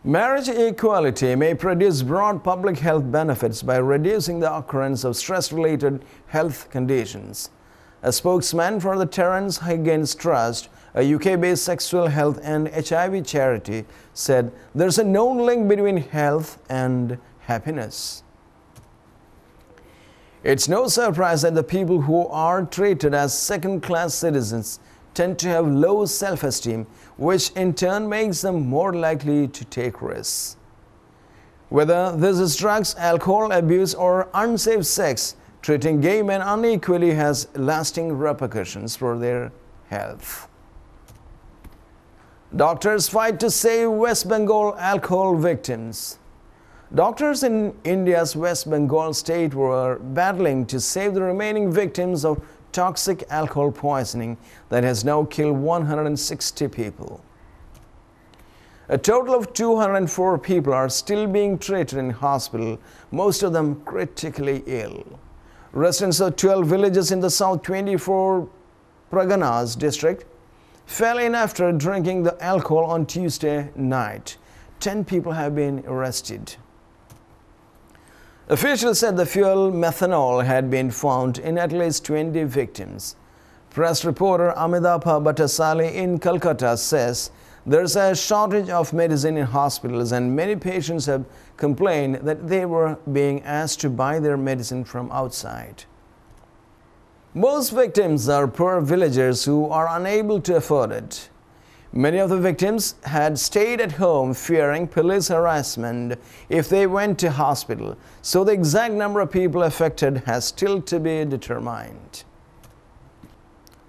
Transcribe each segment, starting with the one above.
Marriage equality may produce broad public health benefits by reducing the occurrence of stress-related health conditions. A spokesman for the Terence Higgins Trust, a UK-based sexual health and HIV charity, said there's a known link between health and happiness. It's no surprise that the people who are treated as second-class citizens tend to have low self-esteem, which in turn makes them more likely to take risks. Whether this is drugs, alcohol abuse, or unsafe sex, treating gay men unequally has lasting repercussions for their health. Doctors fight to save West Bengal alcohol victims. Doctors in India's West Bengal state were battling to save the remaining victims of toxic alcohol poisoning that has now killed 160 people. A total of 204 people are still being treated in hospital, most of them critically ill. Residents of 12 villages in the South 24 Praganas district fell in after drinking the alcohol on Tuesday night. 10 people have been arrested. Officials said the fuel methanol had been found in at least 20 victims. Press reporter Amidapha Bhattasali in Calcutta says there's a shortage of medicine in hospitals and many patients have complained that they were being asked to buy their medicine from outside. Most victims are poor villagers who are unable to afford it. Many of the victims had stayed at home fearing police harassment if they went to hospital, so the exact number of people affected has still to be determined.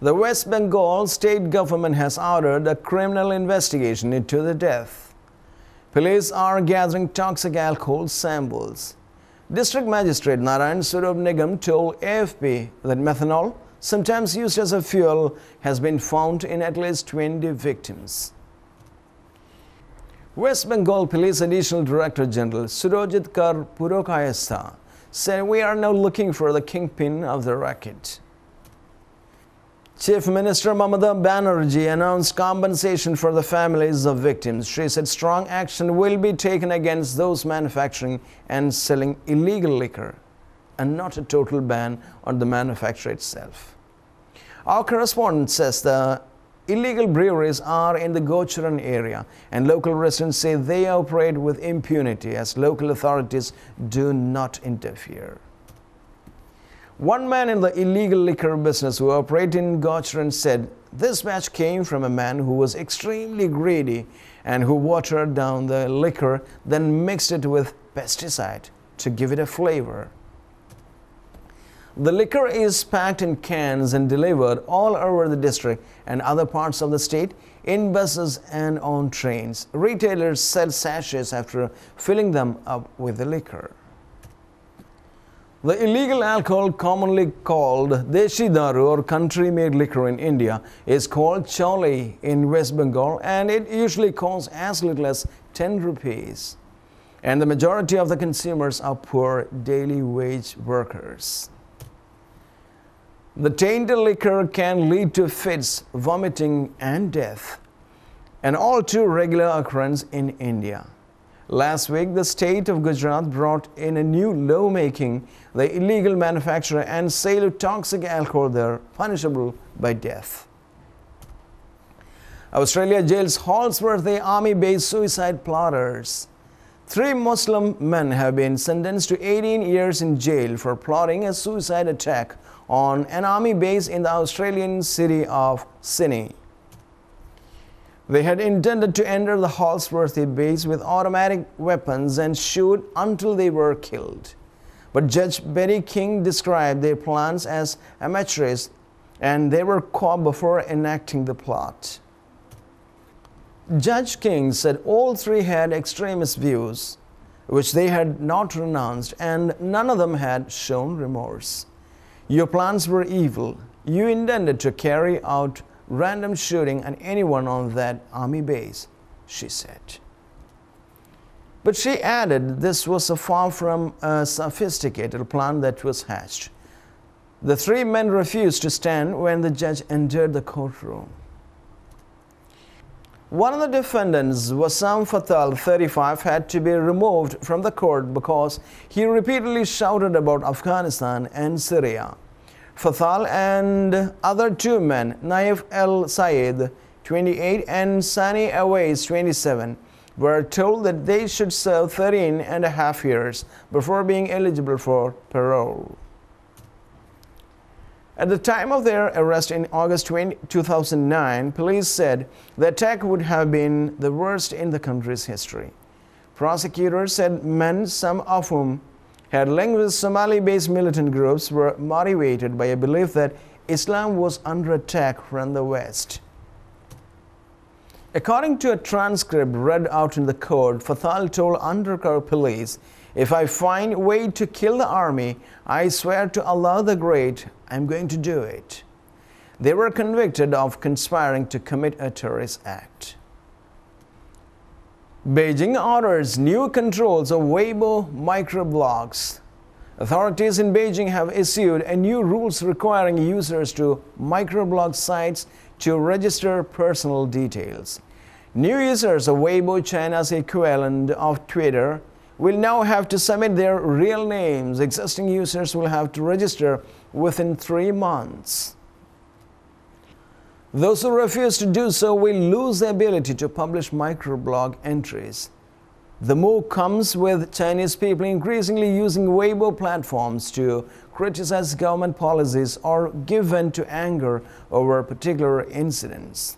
The West Bengal state government has ordered a criminal investigation into the death. Police are gathering toxic alcohol samples. District Magistrate Narayan Surab Nigam told AFP that methanol, sometimes used as a fuel, has been found in at least 20 victims. West Bengal Police Additional Director General Surojit Kar Purokayastha said we are now looking for the kingpin of the racket. Chief Minister Mamata Banerjee announced compensation for the families of victims. She said strong action will be taken against those manufacturing and selling illegal liquor, and not a total ban on the manufacture itself. Our correspondent says the illegal breweries are in the Gochuran area and local residents say they operate with impunity as local authorities do not interfere. One man in the illegal liquor business who operates in Gochuran said this batch came from a man who was extremely greedy and who watered down the liquor, then mixed it with pesticide to give it a flavor. The liquor is packed in cans and delivered all over the district and other parts of the state in buses and on trains. Retailers sell sachets after filling them up with the liquor. The illegal alcohol, commonly called Deshi Daru or country-made liquor in India, is called Choli in West Bengal and it usually costs as little as 10 rupees. And the majority of the consumers are poor daily wage workers. The tainted liquor can lead to fits, vomiting and death, an all too regular occurrence in India. Last week, the state of Gujarat brought in a new law making the illegal manufacture and sale of toxic alcohol there punishable by death. Australia jails Holsworthy army-based suicide plotters. 3 Muslim men have been sentenced to 18 years in jail for plotting a suicide attack on an army base in the Australian city of Sydney. They had intended to enter the Holsworthy base with automatic weapons and shoot until they were killed. But Judge Betty King described their plans as amateurish and they were caught before enacting the plot. Judge King said all 3 had extremist views, which they had not renounced, and none of them had shown remorse. Your plans were evil. You intended to carry out random shooting at anyone on that army base, she said. But she added this was far from a sophisticated plan that was hatched. The 3 men refused to stand when the judge entered the courtroom. One of the defendants, Wassam Fatal, 35, had to be removed from the court because he repeatedly shouted about Afghanistan and Syria. Fatal and other two men, Naif El Sayed, 28, and Sani Awais, 27, were told that they should serve 13 and a half years before being eligible for parole. At the time of their arrest in August 2009, police said the attack would have been the worst in the country's history. Prosecutors said men, some of whom had links with Somali-based militant groups, were motivated by a belief that Islam was under attack from the West. According to a transcript read out in the court, Fatal told undercover police, "If I find a way to kill the army, I swear to Allah the Great, I'm going to do it." They were convicted of conspiring to commit a terrorist act. Beijing orders new controls of Weibo microblogs. Authorities in Beijing have issued a new rules requiring users to microblog sites to register personal details. New users of Weibo, China's equivalent of Twitter, will now have to submit their real names. Existing users will have to register within 3 months. Those who refuse to do so will lose the ability to publish microblog entries. The move comes with Chinese people increasingly using Weibo platforms to criticize government policies or give vent to anger over particular incidents.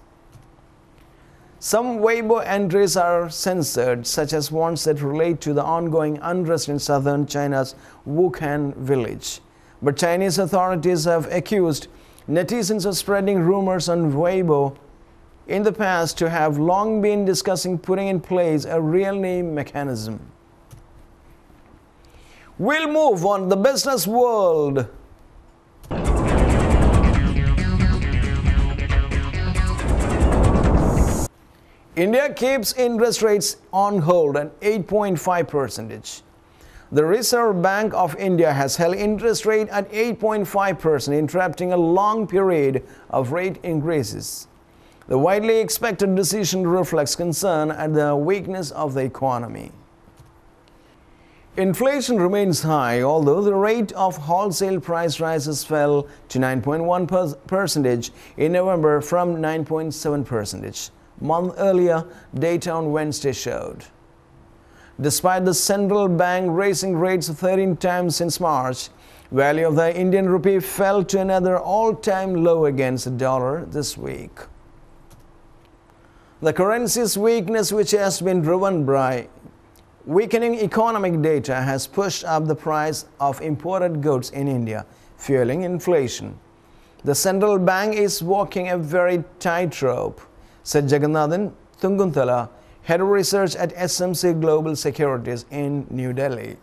Some Weibo entries are censored, such as ones that relate to the ongoing unrest in southern China's Wuhan village. But Chinese authorities have accused netizens of spreading rumors on Weibo in the past to have long been discussing putting in place a real name mechanism. We'll move on the business world. India keeps interest rates on hold at 8.5%. The Reserve Bank of India has held interest rate at 8.5%, interrupting a long period of rate increases. The widely expected decision reflects concern at the weakness of the economy. Inflation remains high, although the rate of wholesale price rises fell to 9.1% in November from 9.7%. Month earlier, data on Wednesday showed. Despite the central bank raising rates 13 times since March, value of the Indian rupee fell to another all-time low against the dollar this week. The currency's weakness, which has been driven by weakening economic data, has pushed up the price of imported goods in India, fueling inflation. The central bank is walking a very tightrope, said Jagannathan Tungunthala, head of research at SMC Global Securities in New Delhi.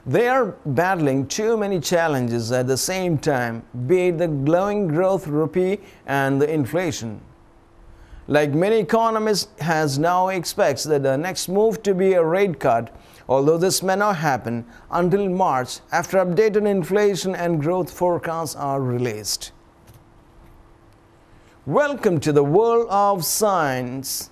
They are battling too many challenges at the same time, be it the glowing growth rupee and the inflation. Like many economists, has now expects that the next move to be a rate cut, although this may not happen until March, after updated inflation and growth forecasts are released. Welcome to the world of science.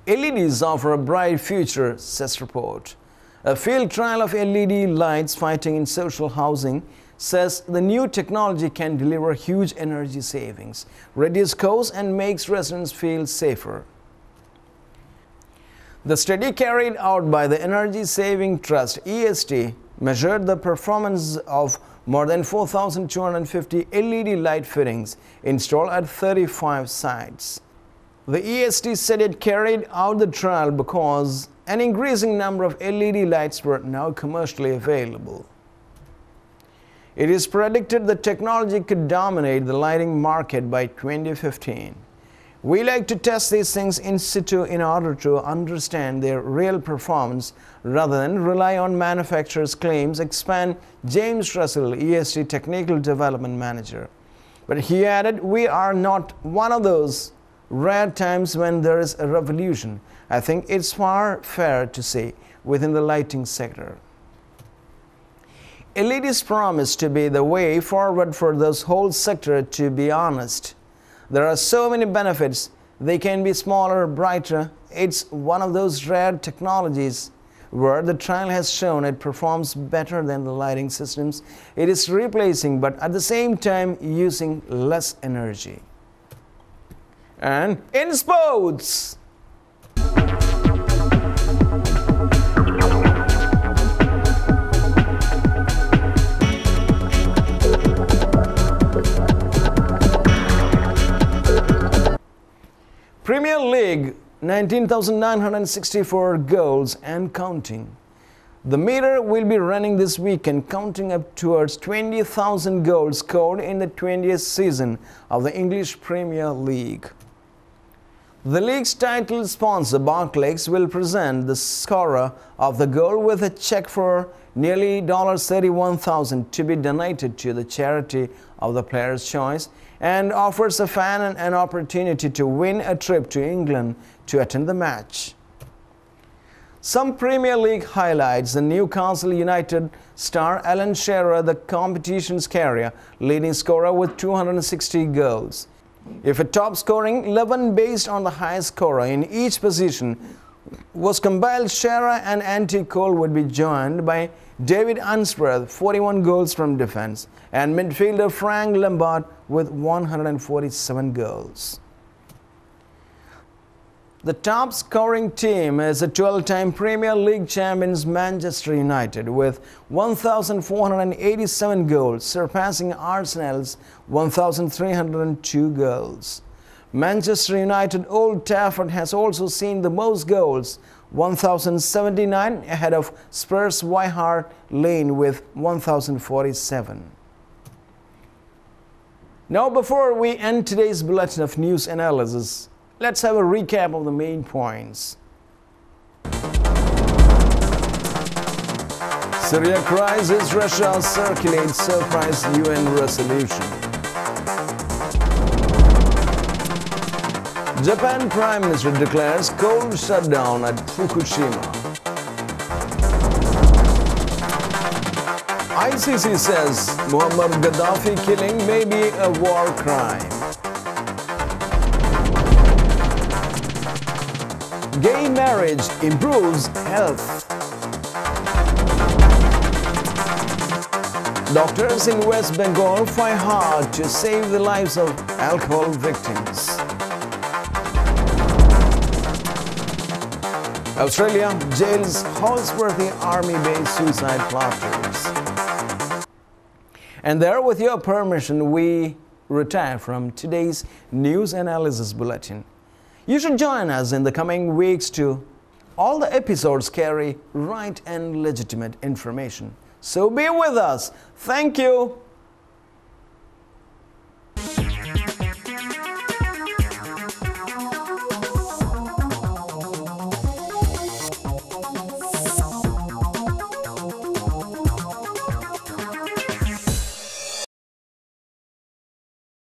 LEDs offer a bright future, says report. A field trial of LED lights fighting in social housing says the new technology can deliver huge energy savings, reduce costs, and makes residents feel safer. The study carried out by the Energy Saving Trust (EST) measured the performance of more than 4,250 LED light fittings installed at 35 sites. The EST said it carried out the trial because an increasing number of LED lights were now commercially available. It is predicted the technology could dominate the lighting market by 2015. We like to test these things in situ in order to understand their real performance rather than rely on manufacturers' claims, explained James Russell, EST Technical Development Manager. But he added, "We are not one of those rare times when there is a revolution. I think it's far fair to say within the lighting sector." LEDs promise to be the way forward for this whole sector, to be honest. There are so many benefits. They can be smaller, brighter. It's one of those rare technologies where the trial has shown it performs better than the lighting systems it is replacing, but at the same time using less energy. And in sports, Premier League, 19,964 goals and counting. The meter will be running this weekend, counting up towards 20,000 goals scored in the 20th season of the English Premier League. The league's title sponsor, Barclays, will present the scorer of the goal with a check for nearly $31,000 to be donated to the charity of the player's choice, and offers a fan an opportunity to win a trip to England to attend the match. Some Premier League highlights: the Newcastle United star Alan Shearer, the competition's career leading scorer with 260 goals. If a top-scoring 11 based on the highest scorer in each position was compiled, Shearer and Andy Cole would be joined by David Unsworth, 41 goals from defense, and midfielder Frank Lampard with 147 goals. The top-scoring team is a 12-time Premier League champions Manchester United with 1,487 goals, surpassing Arsenal's 1,302 goals. Manchester United Old Trafford has also seen the most goals, 1,079, ahead of Spurs White Hart Lane with 1,047. Now, before we end today's bulletin of news analysis, let's have a recap of the main points. Syria crisis, Russia circulates surprise UN resolution. Japan Prime Minister declares cold shutdown at Fukushima. ICC says Muammar Gaddafi killing may be a war crime. Gay marriage improves health. Doctors in West Bengal fight hard to save the lives of alcohol victims. Australia jails Holsworthy Army Base suicide plotters. And there, with your permission, we retire from today's news analysis bulletin. You should join us in the coming weeks too. All the episodes carry right and legitimate information. So be with us. Thank you.